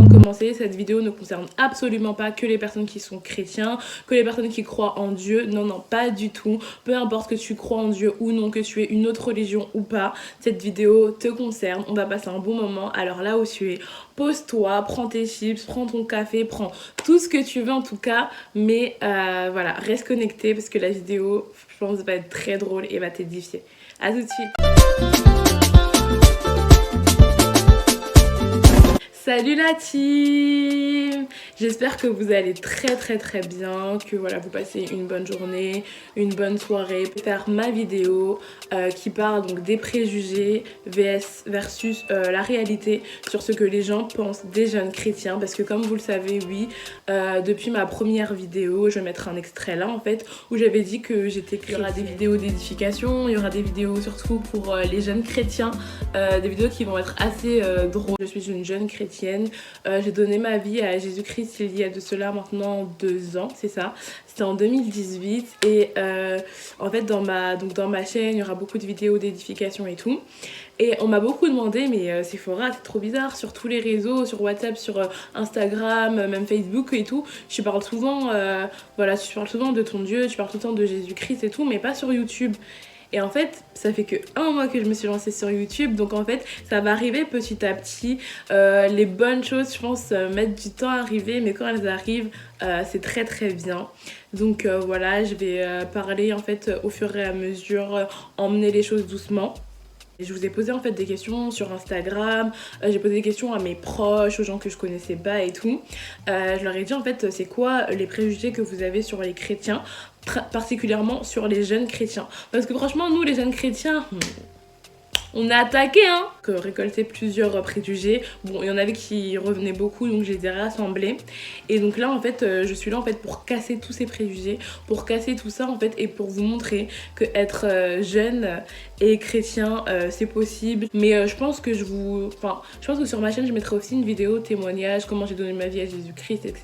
avant de commencer, cette vidéo ne concerne absolument pas que les personnes qui sont chrétiens, que les personnes qui croient en Dieu. Non, non, pas du tout. Peu importe que tu crois en Dieu ou non, que tu aies une autre religion ou pas, cette vidéo te concerne. On va passer un bon moment. Alors là où tu es, pose-toi, prends tes chips, prends ton café, prends tout ce que tu veux en tout cas. Mais voilà, reste connecté parce que la vidéo, je pense, va être très drôle et va t'édifier. À tout de suite. Salut la team! J'espère que vous allez très bien, que voilà, vous passez une bonne journée, une bonne soirée. Je vais faire ma vidéo qui parle donc des préjugés versus la réalité sur ce que les gens pensent des jeunes chrétiens. Parce que comme vous le savez, oui, depuis ma première vidéo, je vais mettre un extrait là en fait, où j'avais dit que j'étais chrétienne. Il y aura des vidéos d'édification, il y aura des vidéos surtout pour les jeunes chrétiens, des vidéos qui vont être assez drôles. Je suis une jeune chrétienne. J'ai donné ma vie à Jésus-Christ il y a de cela maintenant 2 ans, c'est ça. C'était en 2018 et en fait dans ma chaîne il y aura beaucoup de vidéos d'édification et tout. Et on m'a beaucoup demandé mais Sephora c'est trop bizarre sur tous les réseaux, sur WhatsApp, sur Instagram, même Facebook et tout. Tu parles souvent, voilà, tu parles souvent de ton Dieu, tu parles tout le temps de Jésus-Christ et tout, mais pas sur YouTube. Et en fait, ça fait que 1 mois que je me suis lancée sur YouTube. Donc en fait, ça va arriver petit à petit. Les bonnes choses, je pense, mettent du temps à arriver. Mais quand elles arrivent, c'est très bien. Donc voilà, je vais parler en fait au fur et à mesure, emmener les choses doucement. Et je vous ai posé en fait des questions sur Instagram, j'ai posé des questions à mes proches, aux gens que je connaissais pas et tout. Je leur ai dit en fait c'est quoi les préjugés que vous avez sur les chrétiens, particulièrement sur les jeunes chrétiens. Parce que franchement nous les jeunes chrétiens... on a attaqué hein, récolté plusieurs préjugés. Bon, il y en avait qui revenaient beaucoup, donc je les ai rassemblés. Et donc là, en fait, je suis là en fait pour casser tous ces préjugés, pour casser tout ça en fait, et pour vous montrer que être jeune et chrétien, c'est possible. Mais je pense que je pense que sur ma chaîne, je mettrai aussi une vidéo témoignage, comment j'ai donné ma vie à Jésus-Christ, etc.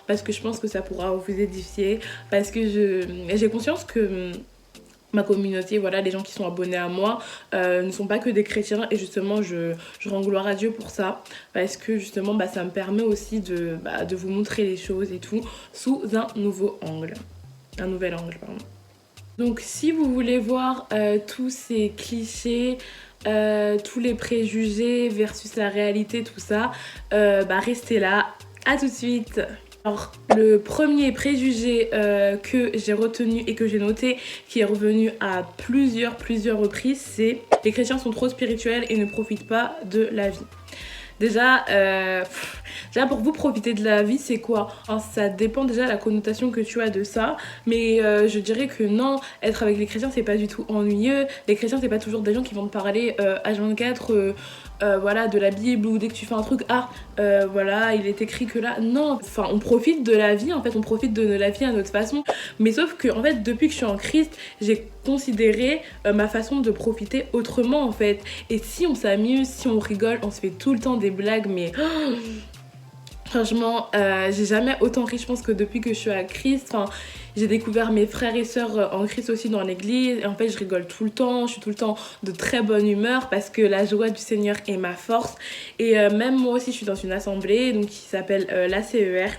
Parce que je pense que ça pourra vous édifier, parce que j'ai conscience que ma communauté, voilà, les gens qui sont abonnés à moi ne sont pas que des chrétiens et justement je rends gloire à Dieu pour ça parce que justement ça me permet aussi de vous montrer les choses et tout sous un nouvel angle, pardon. Donc si vous voulez voir tous ces clichés, tous les préjugés versus la réalité, tout ça, restez là, à tout de suite. Alors, le premier préjugé que j'ai retenu et que j'ai noté, qui est revenu à plusieurs reprises, c'est « les chrétiens sont trop spirituels et ne profitent pas de la vie ». Déjà, pour vous profiter de la vie, c'est quoi? Alors, ça dépend déjà de la connotation que tu as de ça, mais je dirais que non, être avec les chrétiens, c'est pas du tout ennuyeux. Les chrétiens, c'est pas toujours des gens qui vont te parler H24 voilà, de la Bible ou dès que tu fais un truc, voilà, il est écrit que là. Non, enfin, on profite de la vie, en fait, on profite de la vie à notre façon. Mais sauf que, en fait, depuis que je suis en Christ, j'ai considéré ma façon de profiter autrement, en fait. Et si on s'amuse, si on rigole, on se fait tout le temps des blagues, mais... franchement, j'ai jamais autant ri, je pense, que depuis que je suis à Christ. Enfin, j'ai découvert mes frères et sœurs en Christ aussi dans l'église. Et en fait, je rigole tout le temps. Je suis tout le temps de très bonne humeur parce que la joie du Seigneur est ma force. Et même moi aussi, je suis dans une assemblée donc, qui s'appelle l'ACER.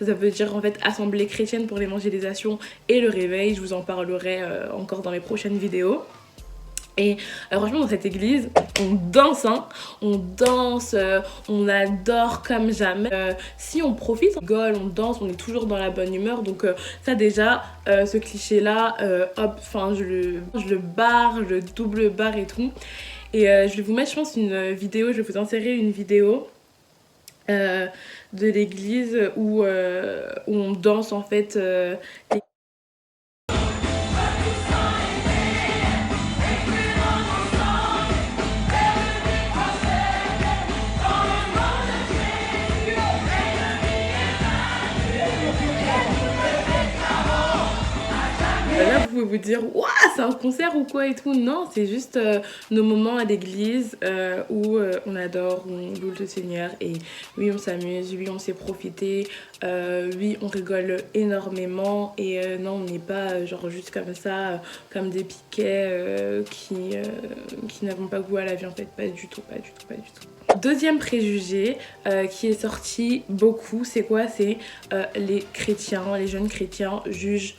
Ça veut dire en fait Assemblée chrétienne pour l'évangélisation et le réveil. Je vous en parlerai encore dans mes prochaines vidéos. Et franchement dans cette église on danse hein, on adore comme jamais, si on profite, on rigole, on danse, on est toujours dans la bonne humeur. Donc ça déjà ce cliché là hop, enfin je le barre, je le double barre et tout. Et je vais vous mettre je pense une vidéo, je vais vous insérer une vidéo de l'église où on danse en fait Là, vous pouvez vous dire, waouh, c'est un concert ou quoi et tout. Non, c'est juste nos moments à l'église où on adore, on loue le Seigneur et oui, on s'amuse, oui, on s'est profité, oui, on rigole énormément et non, on n'est pas genre juste comme ça, comme des piquets qui n'avons pas goût à la vie en fait, pas du tout, pas du tout, pas du tout. Deuxième préjugé qui est sorti beaucoup, c'est quoi? C'est les chrétiens, les jeunes chrétiens jugent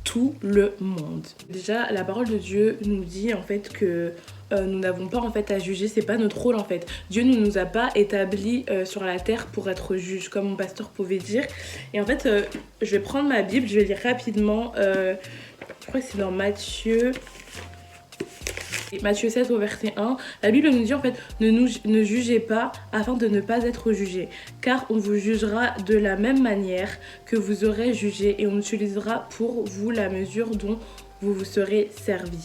tout le monde. Déjà, la parole de Dieu nous dit en fait que nous n'avons pas en fait à juger, c'est pas notre rôle en fait. Dieu ne nous a pas établis sur la terre pour être juge, comme mon pasteur pouvait dire. Et en fait, je vais prendre ma Bible, je vais lire rapidement, je crois que c'est dans Matthieu 7 au verset 1, la Bible nous dit en fait ne jugez pas afin de ne pas être jugés, car on vous jugera de la même manière que vous aurez jugé et on utilisera pour vous la mesure dont vous vous serez servi.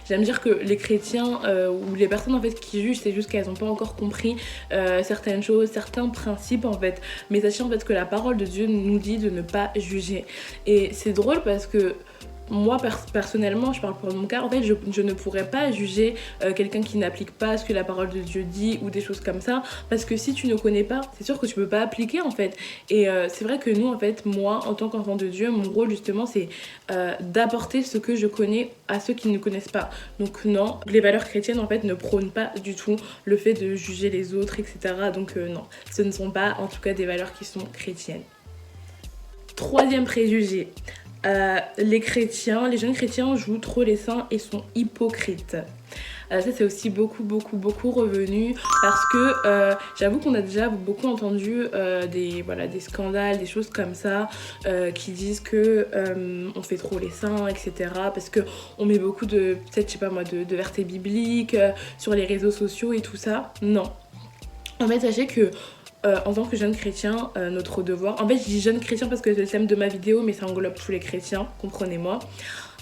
J'aime dire que les chrétiens ou les personnes en fait qui jugent, c'est juste qu'elles n'ont pas encore compris certaines choses, certains principes en fait. Mais sachez en fait que la parole de Dieu nous dit de ne pas juger. Et c'est drôle parce que moi personnellement, je parle pour mon cas, en fait je ne pourrais pas juger quelqu'un qui n'applique pas ce que la parole de Dieu dit ou des choses comme ça, parce que si tu ne connais pas, c'est sûr que tu peux pas appliquer en fait. Et c'est vrai que nous en fait, moi en tant qu'enfant de Dieu, mon rôle justement c'est d'apporter ce que je connais à ceux qui ne connaissent pas. Donc non, les valeurs chrétiennes en fait ne prônent pas du tout le fait de juger les autres, etc. Donc non, ce ne sont pas en tout cas des valeurs qui sont chrétiennes. Troisième préjugé. Les chrétiens, les jeunes chrétiens jouent trop les saints et sont hypocrites. Ça c'est aussi beaucoup revenu parce que j'avoue qu'on a déjà beaucoup entendu des scandales, des choses comme ça qui disent que on fait trop les saints, etc. parce que on met beaucoup de, peut-être je sais pas moi, de versets bibliques sur les réseaux sociaux et tout ça. Non. En fait, sachez que en tant que jeune chrétien, notre devoir... En fait, je dis jeune chrétien parce que c'est le thème de ma vidéo, mais ça englobe tous les chrétiens, comprenez-moi.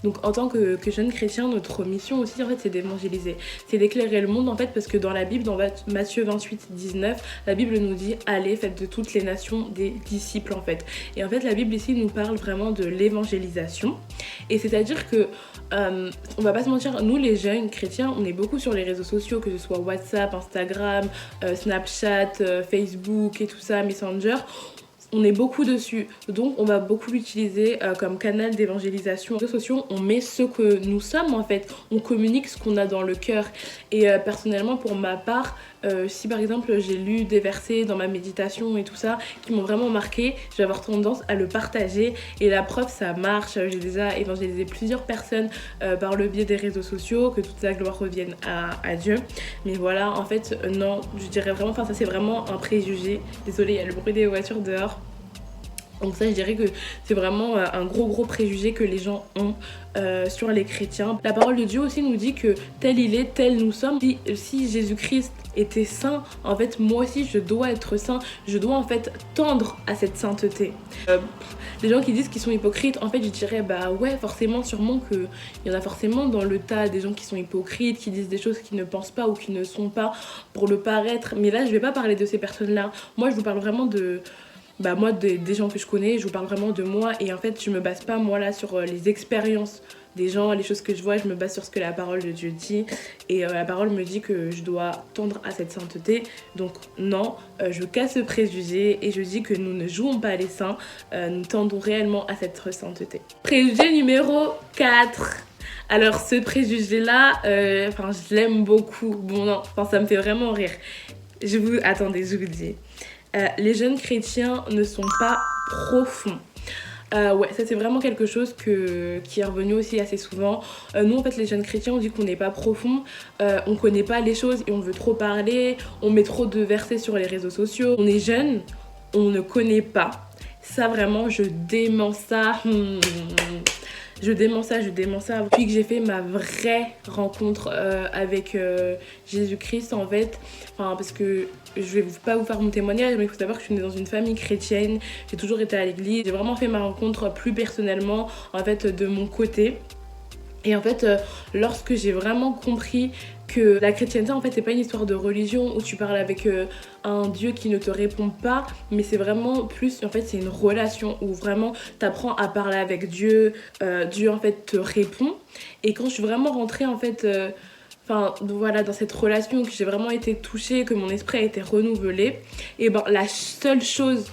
Donc en tant que jeune chrétien, notre mission aussi en fait c'est d'évangéliser, c'est d'éclairer le monde en fait, parce que dans la Bible, dans Matthieu 28-19, la Bible nous dit allez, faites de toutes les nations des disciples en fait. Et en fait la Bible ici nous parle vraiment de l'évangélisation, et c'est-à-dire que on va pas se mentir, nous les jeunes chrétiens, on est beaucoup sur les réseaux sociaux, que ce soit WhatsApp, Instagram, Snapchat, Facebook et tout ça, Messenger. On est beaucoup dessus, donc on va beaucoup l'utiliser comme canal d'évangélisation. Les réseaux sociaux, on met ce que nous sommes en fait, on communique ce qu'on a dans le cœur. Et personnellement, pour ma part, si par exemple j'ai lu des versets dans ma méditation et tout ça qui m'ont vraiment marqué, je vais avoir tendance à le partager. Et la preuve, ça marche. J'ai déjà évangélisé plusieurs personnes par le biais des réseaux sociaux, que toute la gloire revienne à Dieu. Mais voilà, en fait, non, je dirais vraiment, enfin ça c'est vraiment un préjugé. Désolée, il y a le bruit des voitures dehors. Donc ça, je dirais que c'est vraiment un gros préjugé que les gens ont sur les chrétiens. La parole de Dieu aussi nous dit que tel il est, tel nous sommes. Si Jésus-Christ était saint, en fait, moi aussi, je dois être saint. Je dois en fait tendre à cette sainteté. Les gens qui disent qu'ils sont hypocrites, en fait, je dirais, bah ouais, forcément, sûrement qu'il y en a forcément dans le tas des gens qui sont hypocrites, qui disent des choses qu'ils ne pensent pas ou qui ne sont pas pour le paraître. Mais là, je vais pas parler de ces personnes-là. Moi, je vous parle vraiment de... moi des gens que je connais, je vous parle vraiment de moi, et en fait je me base pas moi là sur les expériences des gens, les choses que je vois, je me base sur ce que la parole de Dieu dit, et la parole me dit que je dois tendre à cette sainteté. Donc non, je casse ce préjugé et je dis que nous ne jouons pas les saints, nous tendons réellement à cette sainteté. Préjugé numéro 4. Alors ce préjugé là, je l'aime beaucoup, bon non, ça me fait vraiment rire. Attendez, je vous dis. Les jeunes chrétiens ne sont pas profonds. Ouais, ça c'est vraiment quelque chose qui est revenu aussi assez souvent. Nous en fait les jeunes chrétiens, on dit qu'on n'est pas profond, on connaît pas les choses et on veut trop parler, on met trop de versets sur les réseaux sociaux. On est jeune, on ne connaît pas. Ça vraiment, je dément ça. Je dément ça. Depuis que j'ai fait ma vraie rencontre avec Jésus-Christ en fait, parce que je vais pas vous faire mon témoignage, mais il faut savoir que je suis née dans une famille chrétienne, j'ai toujours été à l'église, j'ai vraiment fait ma rencontre plus personnellement en fait de mon côté. Et en fait, lorsque j'ai vraiment compris que la chrétienté en fait c'est pas une histoire de religion où tu parles avec un Dieu qui ne te répond pas, mais c'est vraiment plus en fait c'est une relation où vraiment t'apprends à parler avec Dieu, Dieu en fait te répond. Et quand je suis vraiment rentrée en fait enfin voilà dans cette relation, que j'ai vraiment été touchée, que mon esprit a été renouvelé, et ben la seule chose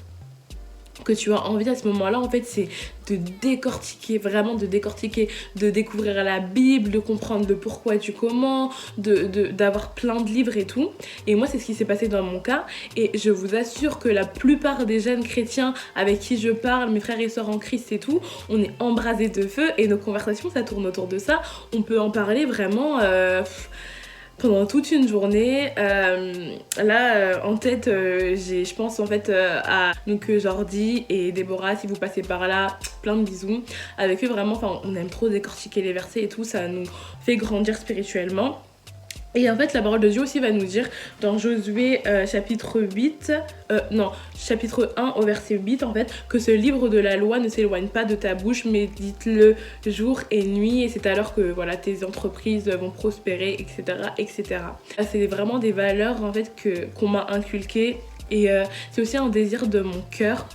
que tu as envie à ce moment-là en fait c'est de décortiquer, vraiment de décortiquer, de découvrir la Bible, de comprendre le pourquoi du comment, d'avoir plein de livres et tout. Et moi c'est ce qui s'est passé dans mon cas, et je vous assure que la plupart des jeunes chrétiens avec qui je parle, mes frères et sœurs en Christ et tout, on est embrasés de feu et nos conversations ça tourne autour de ça. On peut en parler vraiment pendant toute une journée. Là en tête j'ai, je pense en fait à donc Jordi et Déborah, si vous passez par là, plein de bisous. Avec eux vraiment, enfin on aime trop décortiquer les versets et tout, ça nous fait grandir spirituellement. Et en fait la parole de Dieu aussi va nous dire dans Josué chapitre 1 au verset 8 en fait, que ce livre de la loi ne s'éloigne pas de ta bouche, mais dites-le jour et nuit, et c'est alors que voilà tes entreprises vont prospérer, etc. C'est vraiment des valeurs en fait qu'on m'a inculquées, et c'est aussi un désir de mon cœur.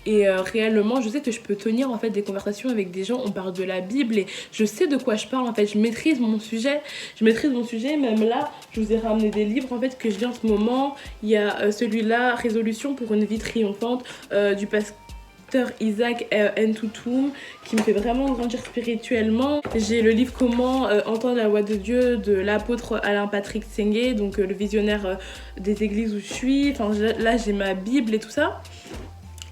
Et réellement je sais que je peux tenir en fait des conversations avec des gens, on parle de la Bible et je sais de quoi je parle en fait, je maîtrise mon sujet, même là je vous ai ramené des livres en fait que je lis en ce moment. Il y a celui-là, Résolution pour une vie triomphante, du pasteur Isaac Ntutum, qui me fait vraiment grandir spirituellement. J'ai le livre Comment entendre la voix de Dieu de l'apôtre Alain Patrick Sengue, donc le visionnaire des églises où je suis. Enfin là j'ai ma Bible et tout ça.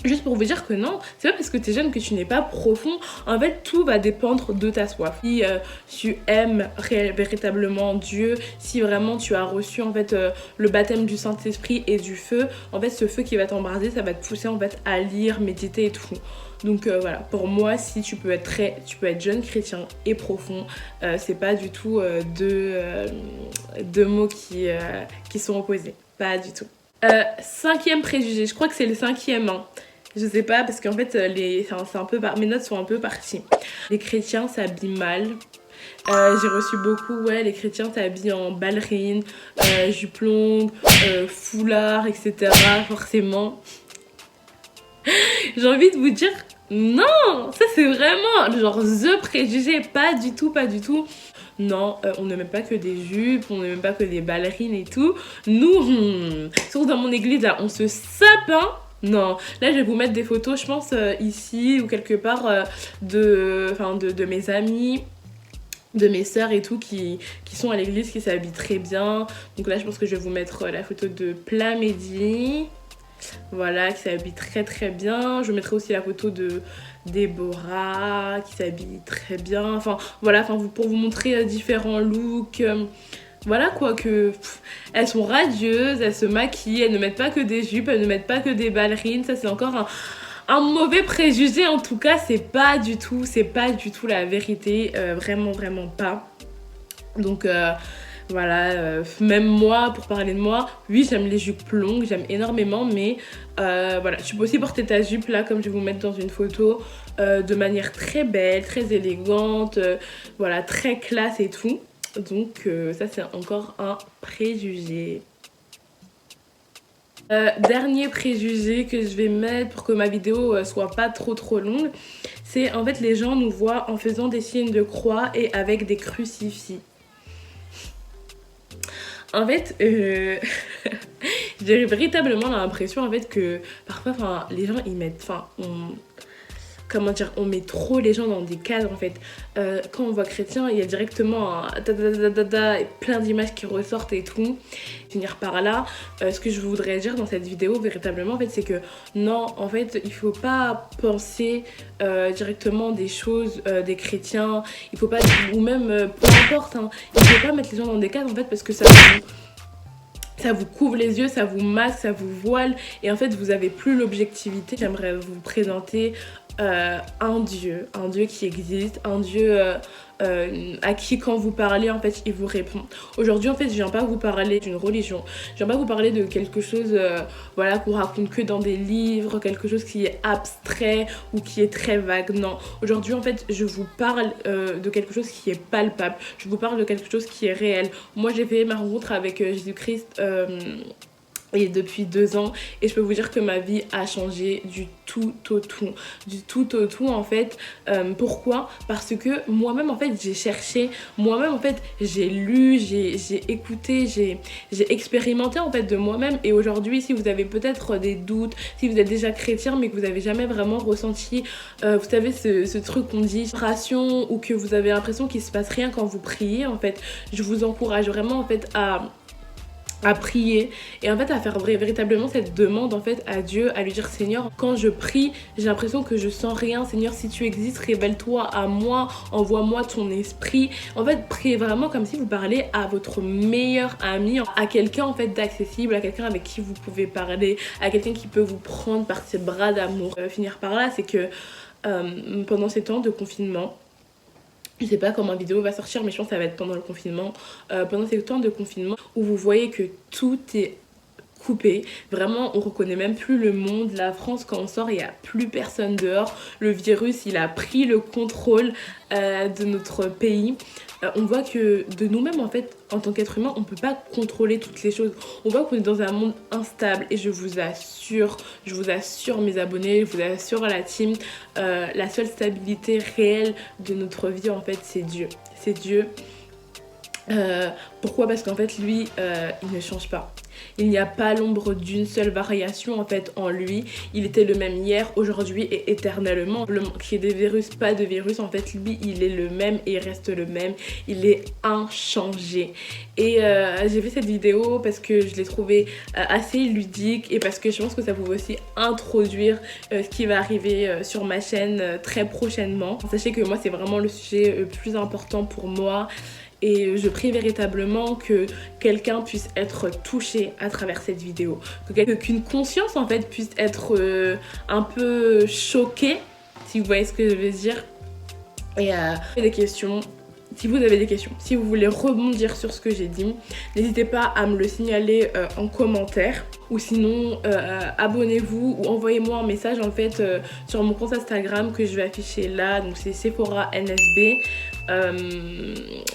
Juste pour vous dire que non, c'est pas parce que t'es jeune que tu n'es pas profond. En fait, tout va dépendre de ta soif. Si tu aimes véritablement Dieu, si vraiment tu as reçu en fait le baptême du Saint-Esprit et du feu, en fait ce feu qui va t'embraser, ça va te pousser en fait à lire, méditer et tout. Donc voilà, pour moi, si tu peux être jeune chrétien et profond, c'est pas du tout deux mots qui sont opposés. Pas du tout. 5e préjugé, je crois que c'est le 5e, hein. Je sais pas parce qu'en fait c'est un peu mes notes sont un peu parties. Les chrétiens s'habillent mal. J'ai reçu beaucoup, ouais, les chrétiens s'habillent en ballerine, jupe longue, foulard, etc. Forcément. J'ai envie de vous dire non, ça c'est vraiment genre the préjugé, pas du tout. Non, on ne met pas que des jupes, on ne met pas que des ballerines et tout. Nous, surtout dans mon église, là, on se sape, hein. Non, là je vais vous mettre des photos, je pense, ici ou quelque part de mes amis, de mes sœurs et tout qui sont à l'église, qui s'habillent très bien. Donc là je pense que je vais vous mettre la photo de Plamedy, voilà, qui s'habille très bien. Je mettrai aussi la photo de Déborah qui s'habille très bien. Enfin voilà, pour vous montrer différents looks. Voilà quoi, elles sont radieuses, elles se maquillent, elles ne mettent pas que des jupes, elles ne mettent pas que des ballerines. Ça c'est encore un mauvais préjugé, en tout cas c'est pas du tout la vérité, vraiment pas. Donc voilà, même moi, pour parler de moi, oui j'aime les jupes longues, j'aime énormément, mais voilà, tu peux aussi porter ta jupe là comme je vais vous mettre dans une photo, de manière très belle, très élégante, voilà, très classe et tout. Donc ça c'est encore un préjugé. Dernier préjugé que je vais mettre pour que ma vidéo soit pas trop longue, c'est en fait les gens nous voient en faisant des signes de croix et avec des crucifix. En fait, j'ai véritablement l'impression en fait que parfois les gens ils mettent, on met trop les gens dans des cadres en fait. Quand on voit chrétien, il y a directement plein d'images qui ressortent et tout. Finir par là, ce que je voudrais dire dans cette vidéo véritablement en fait, c'est que non, en fait il faut pas penser directement des choses des chrétiens, il faut pas, ou même peu importe, hein, il faut pas mettre les gens dans des cadres en fait, parce que ça vous couvre les yeux, ça vous masque, ça vous voile, et en fait vous avez plus l'objectivité. J'aimerais vous présenter un Dieu qui existe, un Dieu à qui quand vous parlez en fait il vous répond. Aujourd'hui en fait je viens pas vous parler d'une religion, je viens pas vous parler de quelque chose voilà qu'on raconte que dans des livres, quelque chose qui est abstrait ou qui est très vague. Non, aujourd'hui en fait je vous parle de quelque chose qui est palpable, je vous parle de quelque chose qui est réel. Moi j'ai fait ma rencontre avec Jésus-Christ et depuis 2 ans, et je peux vous dire que ma vie a changé du tout au tout en fait. Pourquoi? Parce que moi-même en fait j'ai cherché, moi-même en fait j'ai lu, j'ai écouté, j'ai expérimenté en fait de moi-même. Et aujourd'hui, si vous avez peut-être des doutes, si vous êtes déjà chrétien mais que vous avez jamais vraiment ressenti vous savez ce truc qu'on dit vibration, ou que vous avez l'impression qu'il se passe rien quand vous priez, en fait je vous encourage vraiment en fait à prier et en fait à faire véritablement cette demande en fait à Dieu, à lui dire Seigneur, quand je prie j'ai l'impression que je sens rien, Seigneur si tu existes révèle-toi à moi, envoie-moi ton esprit. En fait priez vraiment comme si vous parlez à votre meilleur ami, à quelqu'un en fait d'accessible, à quelqu'un avec qui vous pouvez parler, à quelqu'un qui peut vous prendre par ses bras d'amour. Finir par là, c'est que pendant ces temps de confinement, je sais pas quand ma vidéo va sortir, mais je pense que ça va être pendant le confinement. Pendant ces temps de confinement où vous voyez que tout est coupé, vraiment on reconnaît même plus le monde, la France, quand on sort il n'y a plus personne dehors, le virus il a pris le contrôle de notre pays. On voit que de nous-mêmes en fait en tant qu'être humain on peut pas contrôler toutes les choses, on voit qu'on est dans un monde instable. Et je vous assure mes abonnés, je vous assure à la team, la seule stabilité réelle de notre vie en fait c'est Dieu. Pourquoi? Parce qu'en fait lui il ne change pas. Il n'y a pas l'ombre d'une seule variation en fait en lui. Il était le même hier, aujourd'hui et éternellement. Qu'il y ait des virus, pas de virus, en fait lui il est le même et il reste le même. Il est inchangé. Et j'ai fait cette vidéo parce que je l'ai trouvée assez ludique et parce que je pense que ça pouvait aussi introduire ce qui va arriver sur ma chaîne très prochainement. Sachez que moi c'est vraiment le sujet le plus important pour moi. Et je prie véritablement que quelqu'un puisse être touché à travers cette vidéo. Qu'une conscience en fait puisse être un peu choquée, si vous voyez ce que je veux dire. Et des questions. Si vous avez des questions, si vous voulez rebondir sur ce que j'ai dit, n'hésitez pas à me le signaler en commentaire. Ou sinon, abonnez-vous ou envoyez-moi un message en fait sur mon compte Instagram que je vais afficher là. Donc c'est Sephora NSB.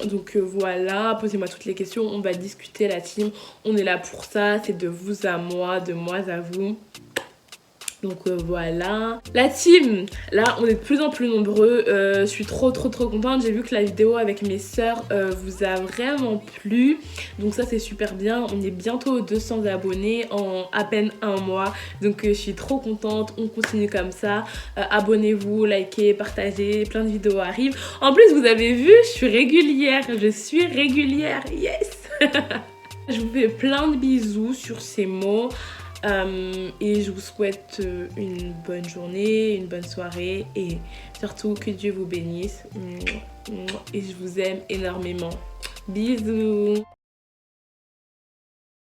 Donc voilà, posez-moi toutes les questions, on va discuter la team. On est là pour ça, c'est de vous à moi, de moi à vous. Donc voilà. La team, là on est de plus en plus nombreux. Je suis trop contente. J'ai vu que la vidéo avec mes sœurs vous a vraiment plu. Donc ça c'est super bien. On est bientôt aux 200 abonnés en à peine un mois. Donc je suis trop contente. On continue comme ça. Abonnez-vous, likez, partagez. Plein de vidéos arrivent. En plus vous avez vu, je suis régulière. Yes. Je vous fais plein de bisous sur ces mots. Et je vous souhaite une bonne journée, une bonne soirée et surtout que Dieu vous bénisse. Et je vous aime énormément. Bisous.